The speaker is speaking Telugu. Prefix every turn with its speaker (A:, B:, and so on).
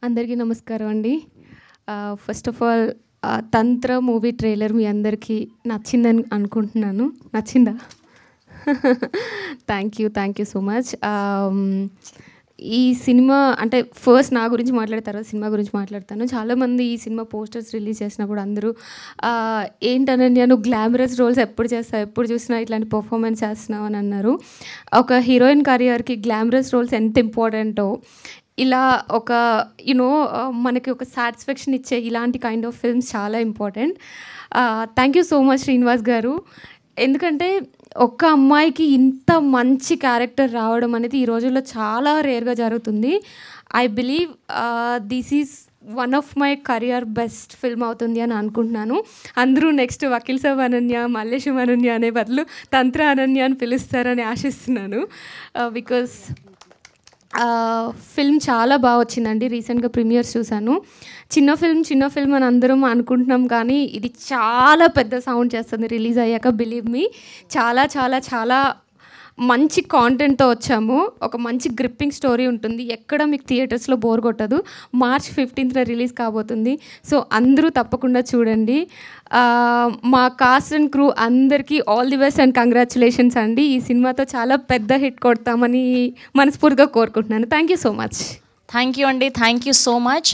A: అందరికీ నమస్కారం అండి. First of all Tantra movie trailer మీ అందరికీ నచ్చిందని అనుకుంటున్నాను. నచ్చిందా? Thank you so much. ఈ సినిమా అంటే ఫస్ట్ నా గురించి మాట్లాడిన తర్వాత సినిమా గురించి మాట్లాడతాను. చాలామంది ఈ సినిమా పోస్టర్స్ రిలీజ్ చేసినప్పుడు అందరూ ఏంటనన్య నువ్వు గ్లామరస్ రోల్స్ ఎప్పుడు చేస్తావు, ఎప్పుడు చూసినా ఇట్లాంటి పర్ఫార్మెన్స్ చేస్తున్నావు అని అన్నారు. ఒక హీరోయిన్ కెరియర్కి గ్లామరస్ రోల్స్ ఎంత ఇంపార్టెంటో, ఇలా ఒక మనకి ఒక సాటిస్ఫాక్షన్ ఇచ్చే ఇలాంటి కైండ్ ఆఫ్ ఫిల్మ్స్ చాలా important. Thank you so much Srinivas గారు. ఎందుకంటే ఒక్క అమ్మాయికి ఇంత మంచి క్యారెక్టర్ రావడం అనేది ఈ రోజుల్లో చాలా రేర్గా జరుగుతుంది. I believe this is one of my career best film అవుతుంది అని అనుకుంటున్నాను. అందరూ నెక్స్ట్ వకీల్ సాబ్ అనన్య, మల్లేశం అనన్య అనే బదులు తంత్ర అనన్య అని పిలుస్తారని ఆశిస్తున్నాను. బికాస్ ఫిల్మ్ చాలా బాగా వచ్చిందండి. రీసెంట్గా ప్రీమియర్స్ చూశాను. చిన్న ఫిల్మ్ అని అందరం అనుకుంటున్నాం, కానీ ఇది చాలా పెద్ద సౌండ్ చేస్తుంది రిలీజ్ అయ్యాక. బిలీవ్ మీ, చాలా చాలా చాలా మంచి కాంటెంట్తో వచ్చాము. ఒక మంచి గ్రిప్పింగ్ స్టోరీ ఉంటుంది, ఎక్కడ మీకు థియేటర్స్లో బోర్ కొట్టదు. March 15th రిలీజ్ కాబోతుంది. సో అందరూ తప్పకుండా చూడండి. మా కాస్ట్ అండ్ క్రూ అందరికీ all the best and congratulations అండి. ఈ సినిమాతో చాలా పెద్ద హిట్ కొడతామని మనస్ఫూర్తిగా కోరుకుంటున్నాను. Thank you so much.
B: Thank you అండి. Thank you so much.